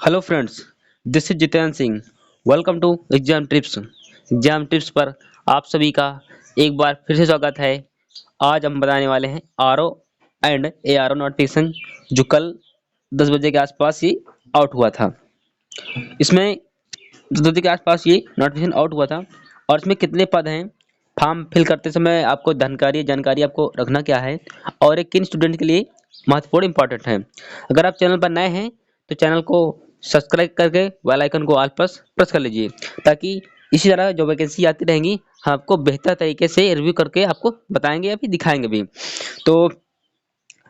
Hello friends, this is Jitendra Singh. Welcome to exam tips. Exam tips पर आप सभी का एक बार फिर से स्वागत है। आज हम बताने वाले हैं आरओ एंड एआरओ नोटिफिकेशन जो कल 10 बजे के आसपास ही आउट हुआ था। इसमें 10 बजे के आसपास ये नोटिफिकेशन आउट हुआ था और इसमें कितने पद हैं, फॉर्म फिल करते समय आपको जानकारी आपको रखना क्या है और एक किन स्टूडेंट के लिए महत्वपूर्ण इंपॉर्टेंट है। अगर आप चैनल पर नए हैं तो चैनल को सब्सक्राइब करके बेल आइकन को ऑल पर प्रेस कर लीजिए ताकि इसी तरह जो वैकेंसी आती रहेंगी हम आपको बेहतर तरीके से रिव्यू करके आपको बताएंगे या फिर दिखाएंगे भी। तो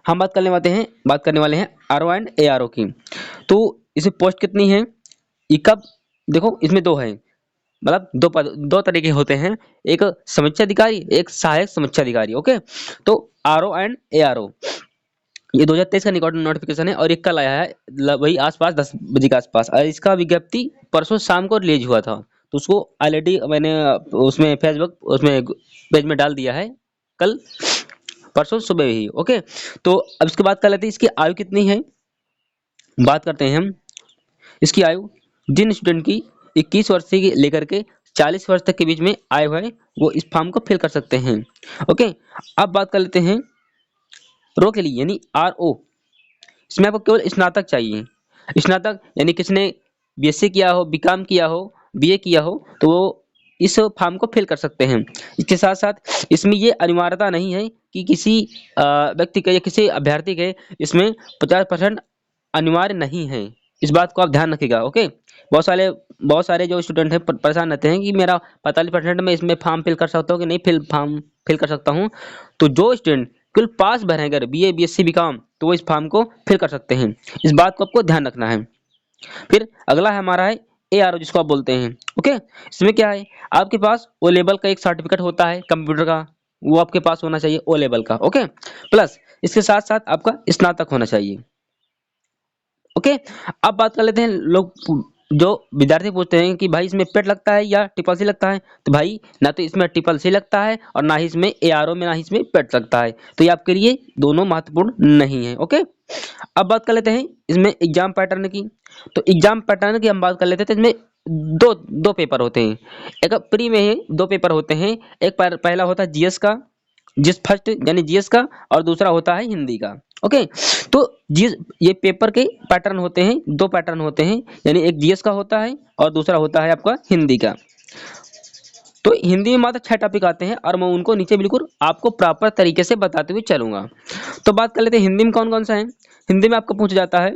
हम बात करने वाले हैं आरओ एंड एआरओ की। तो इसमें पोस्ट कितनी है, ये कब, देखो इसमें दो है, मतलब दो तरीके होते हैं, एक समीक्षा अधिकारी, एक सहायक समीक्षा अधिकारी। ओके, तो आरओ एंड एआरओ ये 2023 का नोटिफिकेशन है और ये कल आया है वही आसपास 10 बजे के आसपास। और इसका विज्ञप्ति परसों शाम को रिलीज हुआ था, तो उसको ऑलरेडी मैंने उसमें फेसबुक उसमें पेज में डाल दिया है कल परसों सुबह ही। ओके, तो अब इसके बाद कर लेते हैं इसकी आयु कितनी है। बात करते हैं हम इसकी आयु। जिन स्टूडेंट की 21 वर्ष से लेकर के 40 वर्ष तक के बीच में आयु है वो इस फॉर्म को फिल कर सकते हैं। ओके, अब बात कर लेते हैं रो के लिए यानी आर ओ। इसमें आपको केवल स्नातक चाहिए। स्नातक यानी किसने बीएससी किया हो, बीकॉम किया हो, बीए किया हो तो वो इस फॉर्म को फिल कर सकते हैं। इसके साथ साथ इसमें ये अनिवार्यता नहीं है कि किसी व्यक्ति के या किसी अभ्यर्थी के इसमें 50% अनिवार्य नहीं है। इस बात को आप ध्यान रखिएगा। ओके, बहुत सारे जो स्टूडेंट हैं परेशान रहते हैं कि मेरा 45% में इसमें फॉर्म फिल कर सकता हूँ कि नहीं फॉर्म फिल कर सकता हूँ। तो जो स्टूडेंट केवल पास भरे हैं अगर बीए बीएससी बीकॉम तो वो इस फॉर्म को फिल कर सकते हैं। इस बात को आपको ध्यान रखना है। फिर अगला है हमारा है एआरओ जिसको आप बोलते हैं। ओके, इसमें क्या है, आपके पास ओ लेवल का एक सर्टिफिकेट होता है कंप्यूटर का, वो आपके पास होना चाहिए ओ लेवल का। ओके, प्लस इसके साथ साथ आपका स्नातक होना चाहिए। ओके, अब बात कर लेते हैं लोग जो विद्यार्थी पूछते हैं कि भाई इसमें पेट लगता है या ट्रिपल सी लगता है। तो भाई ना तो इसमें ट्रिपल सी लगता है और ना ही इसमें एआरओ में ना ही इसमें पेट लगता है, तो ये आपके लिए दोनों महत्वपूर्ण नहीं है। ओके, अब बात कर लेते हैं इसमें एग्जाम पैटर्न की। तो एग्जाम पैटर्न की हम बात कर लेते हैं, तो इसमें दो दो पेपर होते हैं। एक प्री में है, दो पेपर होते हैं। एक पहला होता है जीएस का, जीएस फर्स्ट यानी जीएस का, और दूसरा होता है हिंदी का। ओके, तो जीएस ये पेपर के पैटर्न होते हैं, दो पैटर्न होते हैं, यानी एक जीएस का होता है और दूसरा होता है आपका हिंदी का। तो हिंदी में मात्र 6 टॉपिक आते हैं और मैं उनको नीचे बिल्कुल आपको प्रॉपर तरीके से बताते हुए चलूंगा। तो बात कर लेते हैं हिंदी में कौन कौन सा है। हिंदी में आपको पूछा जाता है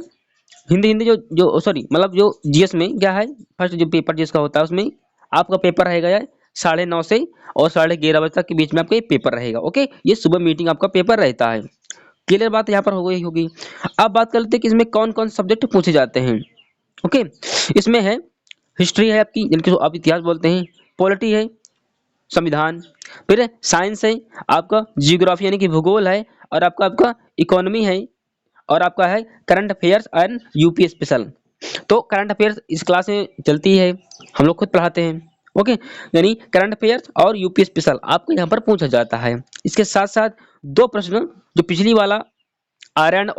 हिंदी हिंदी जो जो सॉरी मतलब जो जीएस में क्या है, फर्स्ट जो पेपर जिसका होता है उसमें आपका पेपर रहेगा यार 9:30 से और 11:30 बजे तक के बीच में आपका ये पेपर रहेगा। ओके, ये सुबह मीटिंग आपका पेपर रहता है। क्लियर बात यहाँ पर हो गई होगी। अब बात कर लेते हैं कि इसमें कौन कौन सब्जेक्ट पूछे जाते हैं। ओके, इसमें है हिस्ट्री है आपकी जिनकी आप इतिहास बोलते हैं, पॉलिटी है संविधान, फिर साइंस है आपका, जियोग्राफी यानी कि भूगोल है, और आपका आपका इकोनॉमी है, और आपका है current affairs and UP special. तो करंट अफेयर्स इस क्लास में चलती है, हम लोग खुद पढ़ाते हैं। ओके, यानी करंट अफेयर्स और यूपी स्पेशल आपको यहाँ पर पूछा जाता है। इसके साथ साथ दो प्रश्न जो पिछली वाला R and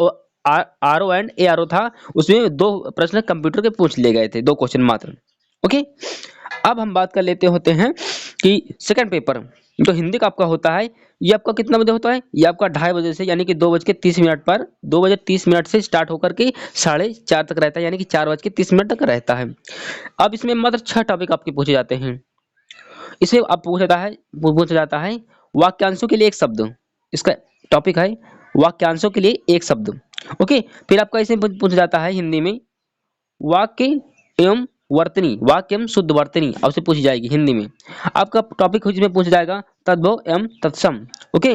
R O and A R O था उसमें दो प्रश्न कंप्यूटर के पूछ लिए गए थे, दो क्वेश्चन मात्र। ओके, अब हम बात कर लेते होते हैं कि सेकंड पेपर जो हिंदी का आपका होता है, ये आपका कितना बजे होता है, ये आपका 2:30 से यानी कि 2:30 पर 2:30 से स्टार्ट होकर के 4:30 तक रहता है, यानी कि 4:30 तक रहता है। अब इसमें मात्र 6 टॉपिक आपके पूछे जाते हैं। इसे अब पूछा जाता है वाक्यांशों के लिए एक शब्द। इसका टॉपिक है वाक्यांशों के लिए एक शब्द। ओके, फिर आपका इसे पूछा जाता है हिंदी में वाक्य एवं वर्तनी, वाक्य एवं शुद्ध वर्तनी आपसे पूछी जाएगी हिंदी में। आपका टॉपिक इसमें पूछा जाएगा तद्भव एवं तत्सम। ओके,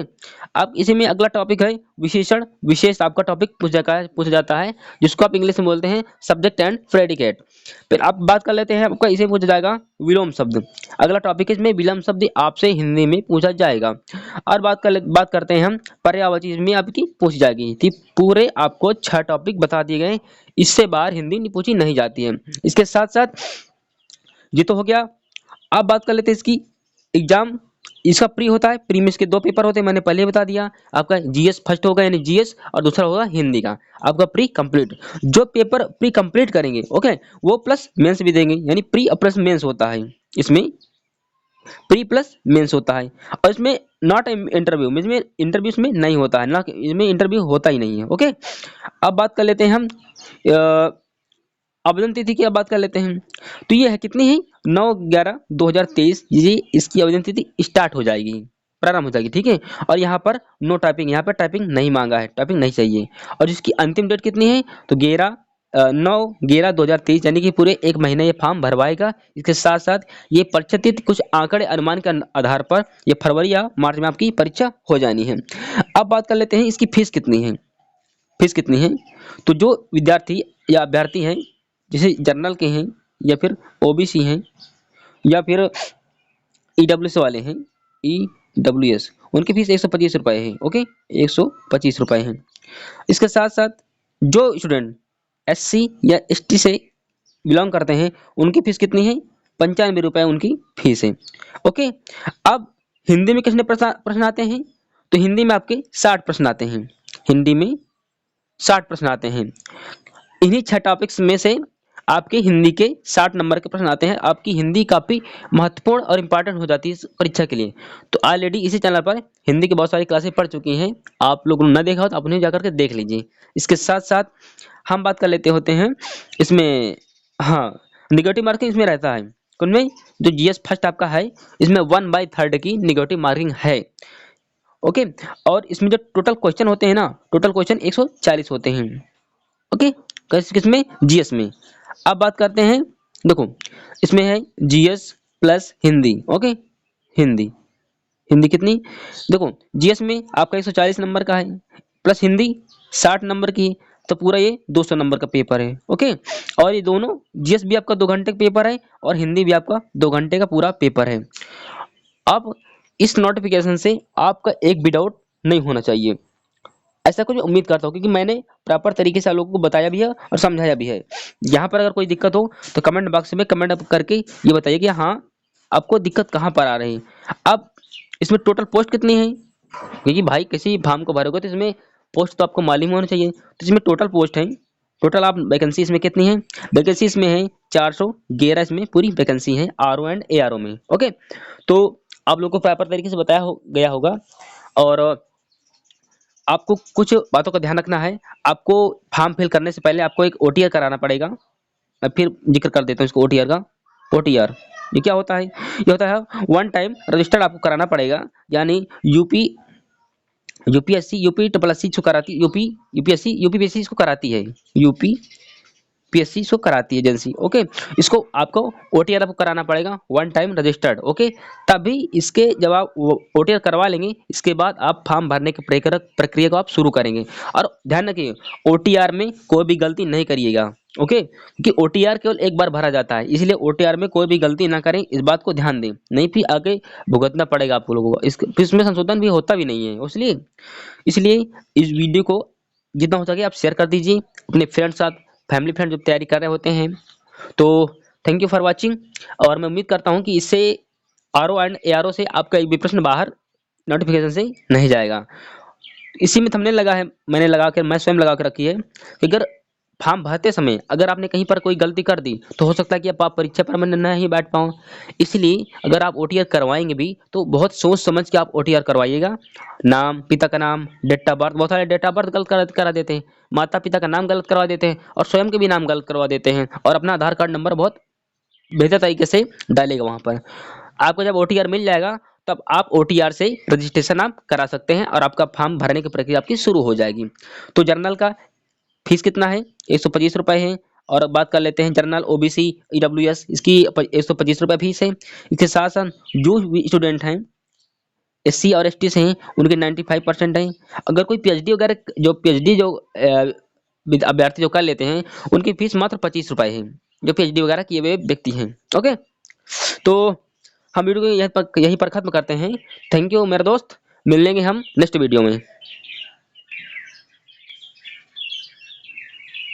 अब इसी में अगला टॉपिक है विशेषण विशेष, आपका टॉपिक पूछा जाता है जिसको आप इंग्लिश में बोलते हैं सब्जेक्ट एंड प्रेडिकेट। फिर आप बात कर लेते हैं आपका इसे पूछा जाएगा विलोम शब्द। अगला टॉपिक है इसमें विलोम शब्द आपसे हिंदी में पूछा जाएगा। और बात करते हैं हम पर्यायवाची, इसमें आपकी पूछी जाएगी। थी पूरे आपको 6 टॉपिक बता दिए गए, इससे बाहर हिंदी नहीं पूछी नहीं जाती है। इसके साथ साथ ये तो हो गया। अब बात कर लेते हैं इसकी एग्जाम इसका प्री होता है, प्री में इसके 2 पेपर होते हैं, मैंने पहले ही बता दिया। आपका जीएस फर्स्ट होगा यानी जीएस, और दूसरा होगा हिंदी का आपका प्री कंप्लीट। जो पेपर प्री कंप्लीट करेंगे ओके, वो प्लस मेंस भी देंगे, यानी प्री प्लस मेंस होता है इसमें, प्री प्लस मेंस होता है। और इसमें नॉट इंटरव्यू, इसमें इंटरव्यू इसमें नहीं होता है ना, इसमें इंटरव्यू होता ही नहीं है ओके। अब बात कर लेते हैं हम आवेदन तिथि की, अब बात कर लेते हैं। तो ये है कितनी है, 9/11/2023 ये इसकी आवेदन तिथि स्टार्ट हो जाएगी, प्रारंभ हो जाएगी, ठीक है। और यहाँ पर नो टाइपिंग, यहाँ पर टाइपिंग नहीं मांगा है, टाइपिंग नहीं चाहिए। और इसकी अंतिम डेट कितनी है, तो 9/11/2023 यानी कि पूरे 1 महीने ये फॉर्म भरवाएगा। इसके साथ साथ ये परीक्षा तिथि कुछ आंकड़े अनुमान के आधार पर ये फरवरी या मार्च में आपकी परीक्षा हो जानी है। अब बात कर लेते हैं इसकी फीस कितनी है। फीस कितनी है, तो जो विद्यार्थी या अभ्यर्थी हैं, जैसे जनरल के हैं या फिर ओबीसी हैं या फिर ईडब्ल्यूएस वाले हैं, ईडब्ल्यूएस, उनकी फीस 125 रुपये है ओके, 125 रुपये है। इसके साथ साथ जो स्टूडेंट एससी या एसटी से बिलोंग करते हैं, उनकी फीस कितनी है, 95 रुपये उनकी फीस है ओके। अब हिंदी में कितने प्रश्न आते हैं, तो हिंदी में आपके 60 प्रश्न आते हैं, हिंदी में 60 प्रश्न आते हैं। इन्हीं 6 टॉपिक्स में से आपके हिंदी के 60 नंबर के प्रश्न आते हैं। आपकी हिंदी काफ़ी महत्वपूर्ण और इम्पॉर्टेंट हो जाती है इस परीक्षा के लिए। तो ऑलरेडी इसी चैनल पर हिंदी की बहुत सारी क्लासें पढ़ चुकी हैं, आप लोगों ने न देखा हो तो आप उन्हें जाकर के देख लीजिए। इसके साथ साथ हम बात कर लेते होते हैं इसमें, हाँ, निगेटिव मार्किंग इसमें रहता है। उनमें जो जीएस फर्स्ट आपका है, इसमें 1/3 की निगेटिव मार्किंग है ओके। और इसमें जो टोटल क्वेश्चन होते हैं ना, टोटल क्वेश्चन 140 होते हैं ओके, किसमें, जीएस में। अब बात करते हैं, देखो इसमें है GS plus Hindi okay, Hindi, Hindi कितनी, देखो जीएस में आपका 140 नंबर का है, प्लस हिंदी 60 नंबर की, तो पूरा ये 200 नंबर का पेपर है ओके। और ये दोनों, जीएस भी आपका 2 घंटे का पेपर है और हिंदी भी आपका 2 घंटे का पूरा पेपर है। अब इस नोटिफिकेशन से आपका एक भी डाउट नहीं होना चाहिए, ऐसा कुछ उम्मीद करता हूँ, क्योंकि मैंने प्रॉपर तरीके से आप लोगों को बताया भी है और समझाया भी है। यहाँ पर अगर कोई दिक्कत हो तो कमेंट बॉक्स में कमेंट करके ये बताइए कि हाँ आपको दिक्कत कहाँ पर आ रही है। अब इसमें टोटल पोस्ट कितनी है, क्योंकि भाई किसी फॉर्म को भरोगे तो इसमें पोस्ट तो आपको मालूम होना चाहिए। तो इसमें टोटल पोस्ट है, टोटल आप वैकेंसी इसमें कितनी है, वैकेंसी इसमें है 411, इसमें पूरी वैकेंसी है आरओ एंड एआरओ में ओके। तो आप लोग को प्रॉपर तरीके से बताया गया होगा। और आपको कुछ बातों का ध्यान रखना है, आपको फॉर्म फिल करने से पहले आपको एक ओटीआर कराना पड़ेगा। मैं फिर जिक्र कर देता हूँ इसको, ओटीआर का। ओटीआर ये क्या होता है, ये होता है वन टाइम रजिस्टर्ड आपको कराना पड़ेगा, यानी यूपीएससी यूपीएससी इसको कराती, यूपीएससी इसको कराती है, यूपीएससी इसको कराती है एजेंसी ओके। इसको आपको ओटीआर आपको कराना पड़ेगा, वन टाइम रजिस्टर्ड ओके। तभी इसके जब आप ओटीआर करवा लेंगे, इसके बाद आप फॉर्म भरने की प्रक्रिया को आप शुरू करेंगे। और ध्यान रखिए, ओटीआर में कोई भी गलती नहीं करिएगा ओके, क्योंकि ओटीआर केवल एक बार भरा जाता है, इसलिए ओटीआर में कोई भी गलती ना करें, इस बात को ध्यान दें, नहीं फिर आगे भुगतना पड़ेगा आप लोगों को। इसमें संशोधन भी होता भी नहीं है, इसलिए इस वीडियो को जितना हो सके आप शेयर कर दीजिए अपने फ्रेंड साथ, फैमिली फ्रेंड जो तैयारी कर रहे होते हैं। तो थैंक यू फॉर वाचिंग, और मैं उम्मीद करता हूं कि इससे आरओ एंड एआरओ से आपका एक भी प्रश्न बाहर नोटिफिकेशन से नहीं जाएगा। इसी में थंबनेल लगा है, मैं स्वयं लगा कर रखी है कि अगर फॉर्म भरते समय अगर आपने कहीं पर कोई गलती कर दी तो हो सकता है कि आप परीक्षा पर में नहीं बैठ पाओ। इसलिए अगर आप ओटीआर करवाएंगे भी तो बहुत सोच समझ के आप ओटीआर करवाइएगा। नाम, पिता का नाम, डेट ऑफ बर्थ, बहुत सारे डेट ऑफ बर्थ गलत करा देते हैं, माता पिता का नाम गलत करवा देते हैं और स्वयं के भी नाम गलत करवा देते हैं, और अपना आधार कार्ड नंबर बहुत बेहतर तरीके से डालेगा वहाँ पर। आपको जब ओटीआर मिल जाएगा तब आप ओटीआर से रजिस्ट्रेशन आप करा सकते हैं और आपका फॉर्म भरने की प्रक्रिया आपकी शुरू हो जाएगी। तो जर्नल का फीस कितना है, 125 रुपये है। और बात कर लेते हैं जनरल, ओबीसी, ईडब्ल्यूएस, इसकी 125 रुपये फीस है। इसके साथ साथ जो भी स्टूडेंट हैं एससी और एसटी से हैं उनके 95% हैं। अगर कोई पीएचडी वगैरह जो अभ्यर्थी जो कर लेते हैं उनकी फीस मात्र 25 रुपये है, जो पीएचडी वगैरह किए हुए व्यक्ति हैं ओके। तो हम वीडियो को यहीं पर खत्म करते हैं। थैंक यू मेरे दोस्त, मिलेंगे हम नेक्स्ट वीडियो में।